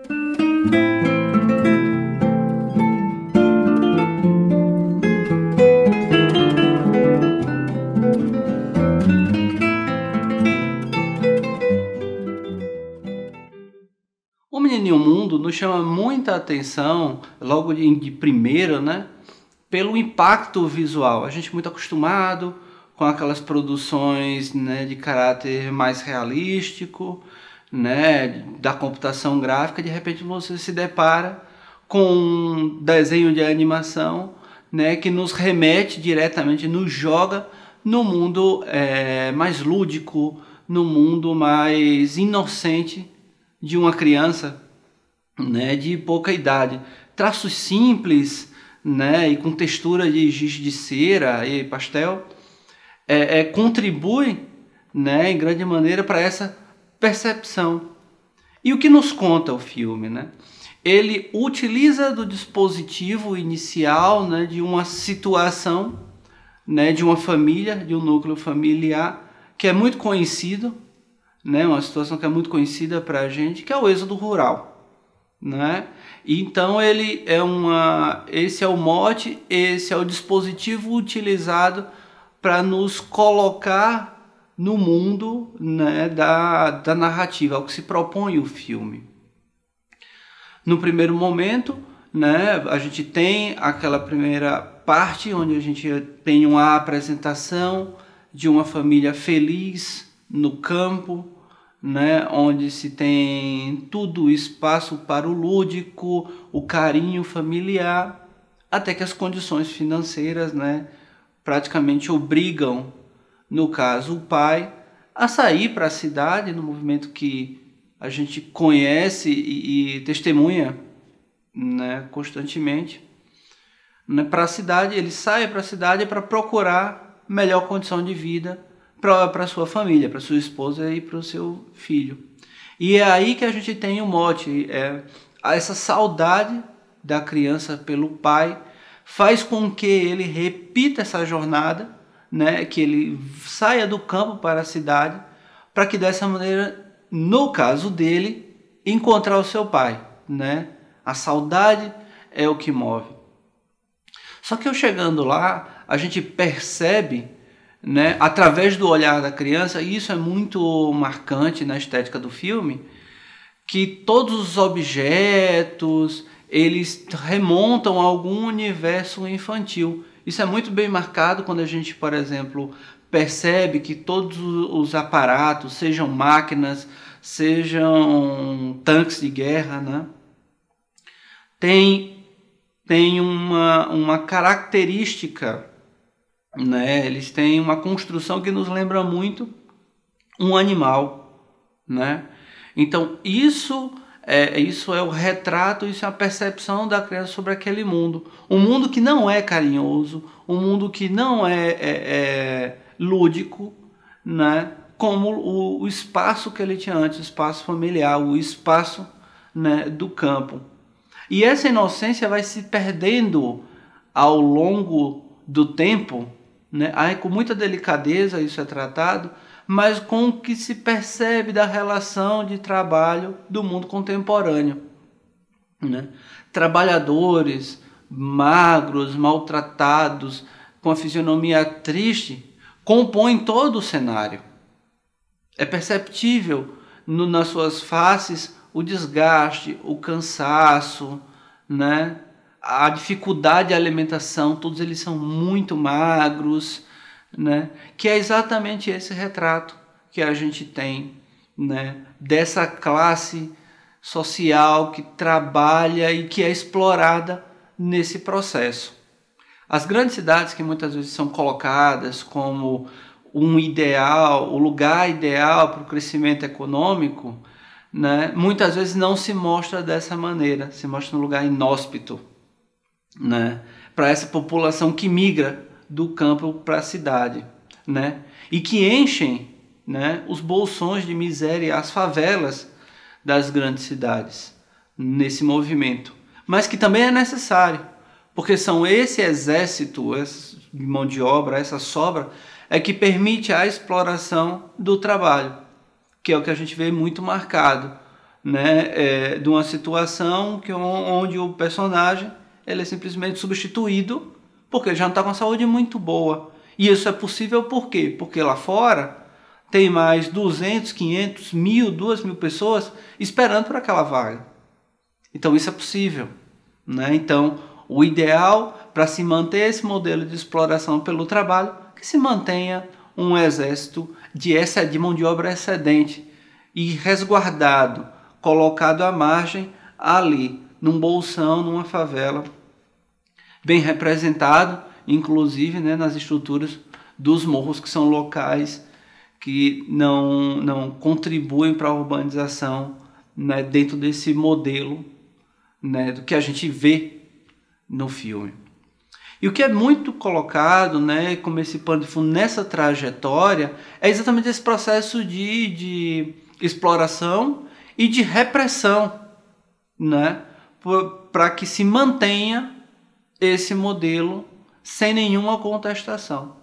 O Menino e o Mundo nos chama muita atenção, logo de primeira, né, pelo impacto visual. A gente é muito acostumado com aquelas produções, né, de caráter mais realístico, né, da computação gráfica. De repente você se depara com um desenho de animação, né, que nos remete diretamente, nos joga no mundo mais lúdico, no mundo mais inocente de uma criança, né, de pouca idade. Traços simples, né, e com textura de giz de cera e pastel, contribui, né, em grande maneira para essa percepção. E o que nos conta o filme, né? Ele utiliza do dispositivo inicial, né, de uma situação, né, de uma família, de um núcleo familiar que é muito conhecido, né, uma situação que é muito conhecida para a gente, que é o êxodo rural, né? Então esse é o mote, esse é o dispositivo utilizado para nos colocar no mundo, né, da narrativa, ao que se propõe o filme. No primeiro momento, né, a gente tem aquela primeira parte onde a gente tem uma apresentação de uma família feliz no campo, né, onde se tem tudo espaço para o lúdico, o carinho familiar, até que as condições financeiras, né, praticamente obrigam, no caso o pai, a sair para a cidade, no movimento que a gente conhece e testemunha, né, constantemente, né, para a cidade. Ele sai para a cidade para procurar melhor condição de vida para sua família, para sua esposa e para o seu filho. E é aí que a gente tem o mote, essa saudade da criança pelo pai faz com que ele repita essa jornada, né, que ele saia do campo para a cidade, para que dessa maneira, no caso dele, encontrar o seu pai, né? A saudade é o que move. Só que eu chegando lá, a gente percebe, né, através do olhar da criança, e isso é muito marcante na estética do filme, que todos os objetos, eles remontam a algum universo infantil. Isso é muito bem marcado quando a gente, por exemplo, percebe que todos os aparatos, sejam máquinas, sejam tanques de guerra, né, tem uma característica, né? Eles têm uma construção que nos lembra muito um animal, né? Então isso é o retrato, isso é a percepção da criança sobre aquele mundo. Um mundo que não é carinhoso, um mundo que não é lúdico, né? Como o espaço que ele tinha antes, o espaço familiar, o espaço, né, do campo. E essa inocência vai se perdendo ao longo do tempo, né? Aí, com muita delicadeza isso é tratado, mas com o que se percebe da relação de trabalho do mundo contemporâneo, né? Trabalhadores magros, maltratados, com a fisionomia triste, compõem todo o cenário. É perceptível nas suas faces o desgaste, o cansaço, né? A dificuldade de alimentação, todos eles são muito magros, né? Que é exatamente esse retrato que a gente tem, né, dessa classe social que trabalha e que é explorada nesse processo. As grandes cidades, que muitas vezes são colocadas como um ideal, o lugar ideal para o crescimento econômico, né, muitas vezes não se mostra dessa maneira, se mostra um lugar inóspito, né, para essa população que migra do campo para a cidade, né, e que enchem, né, os bolsões de miséria, as favelas das grandes cidades, nesse movimento, mas que também é necessário, porque são esse exército, essa mão de obra, essa sobra, é que permite a exploração do trabalho, que é o que a gente vê muito marcado né, de uma situação onde o personagem ele é simplesmente substituído porque ele já não está com a saúde muito boa. E isso é possível por quê? Porque lá fora tem mais 200, 500, 1.000, 2.000 pessoas esperando por aquela vaga. Então isso é possível, né? Então o ideal para se manter esse modelo de exploração pelo trabalho é que se mantenha um exército de mão de obra excedente e resguardado, colocado à margem ali, num bolsão, numa favela, bem representado, inclusive, né, nas estruturas dos morros, que são locais que não contribuem para a urbanização, né, dentro desse modelo, né, do que a gente vê no filme. E o que é muito colocado, né, como esse pano de fundo nessa trajetória, é exatamente esse processo de exploração e de repressão, né, para que se mantenha esse modelo sem nenhuma contestação,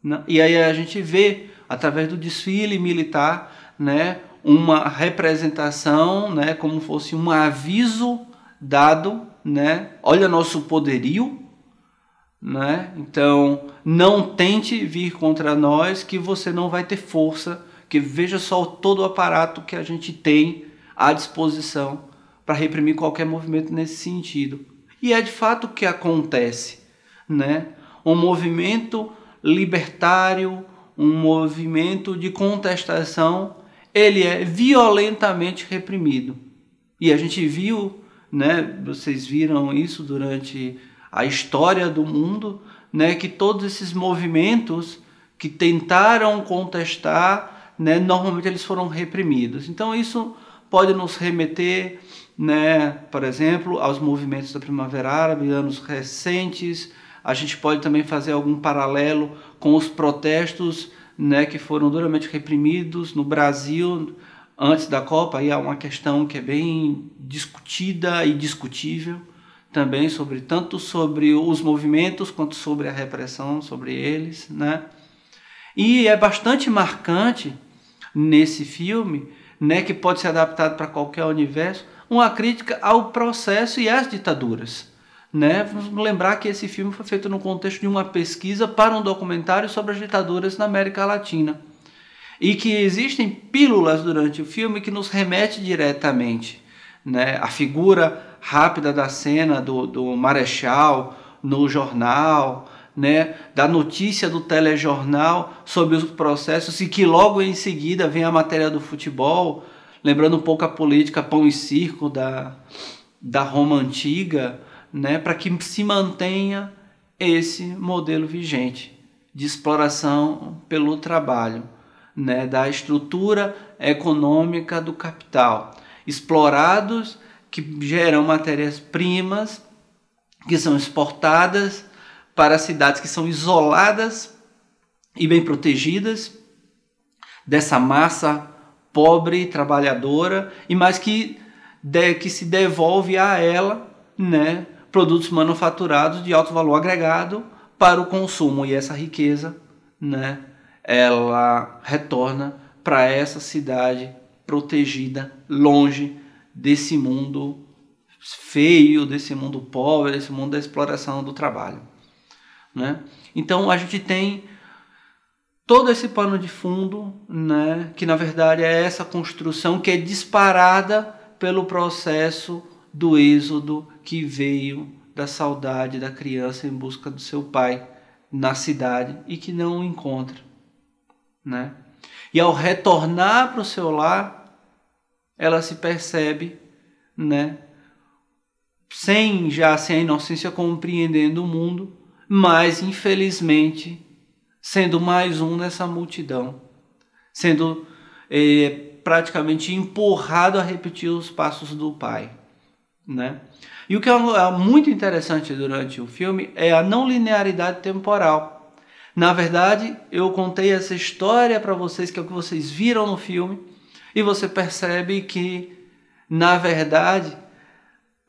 né? E aí a gente vê, através do desfile militar, né, uma representação, né, como fosse um aviso dado, né, olha nosso poderio, né? Então não tente vir contra nós que você não vai ter força, que veja só todo o aparato que a gente tem à disposição para reprimir qualquer movimento nesse sentido. E é de fato o que acontece, né? Um movimento libertário, um movimento de contestação, ele é violentamente reprimido. E a gente viu, né, vocês viram isso durante a história do mundo, né, que todos esses movimentos que tentaram contestar, né, normalmente eles foram reprimidos. Então isso pode nos remeter, né, por exemplo, aos movimentos da Primavera Árabe, anos recentes. A gente pode também fazer algum paralelo com os protestos, né, que foram duramente reprimidos no Brasil antes da Copa. Aí há uma questão que é bem discutida e discutível também, tanto sobre os movimentos quanto sobre a repressão sobre eles, né? E é bastante marcante nesse filme, né, que pode ser adaptado para qualquer universo, uma crítica ao processo e às ditaduras, né? Vamos lembrar que esse filme foi feito no contexto de uma pesquisa para um documentário sobre as ditaduras na América Latina, e que existem pílulas durante o filme que nos remete diretamente, né? A figura rápida da cena do Marechal no jornal, né? Da notícia do telejornal sobre os processos, e que logo em seguida vem a matéria do futebol, lembrando um pouco a política pão e circo da Roma antiga, né? Para que se mantenha esse modelo vigente de exploração pelo trabalho, né? Da estrutura econômica do capital, explorados, que geram matérias-primas que são exportadas para cidades que são isoladas e bem protegidas dessa massa pobre, trabalhadora, e mais que se devolve a ela, né, produtos manufaturados de alto valor agregado para o consumo. E essa riqueza, né, ela retorna para essa cidade protegida, longe desse mundo feio, desse mundo pobre, desse mundo da exploração do trabalho, né? Então a gente tem todo esse pano de fundo, né, que na verdade é essa construção que é disparada pelo processo do êxodo que veio da saudade da criança em busca do seu pai na cidade e que não o encontra, né? E ao retornar para o seu lar, ela se percebe, né, sem a inocência, compreendendo o mundo, mas infelizmente sendo mais um nessa multidão, sendo praticamente empurrado a repetir os passos do pai, né? E o que é muito interessante durante o filme é a não linearidade temporal. Na verdade, eu contei essa história para vocês, que é o que vocês viram no filme, e você percebe que, na verdade,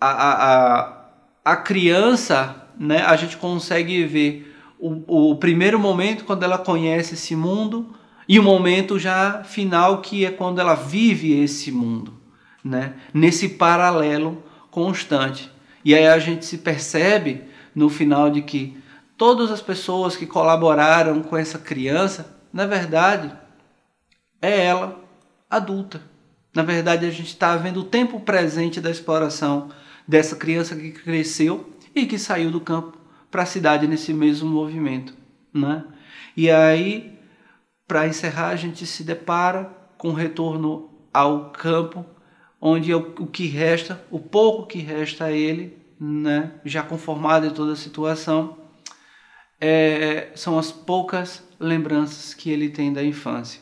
a criança, né, a gente consegue ver o primeiro momento quando ela conhece esse mundo e o momento já final, que é quando ela vive esse mundo, né? Nesse paralelo constante. E aí a gente se percebe no final de que todas as pessoas que colaboraram com essa criança, na verdade, é ela adulta. Na verdade, a gente está vendo o tempo presente da exploração dessa criança que cresceu e que saiu do campo para a cidade nesse mesmo movimento, né? E aí, para encerrar, a gente se depara com o retorno ao campo, onde o que resta, o pouco que resta a ele, né, já conformado em toda a situação, são as poucas lembranças que ele tem da infância.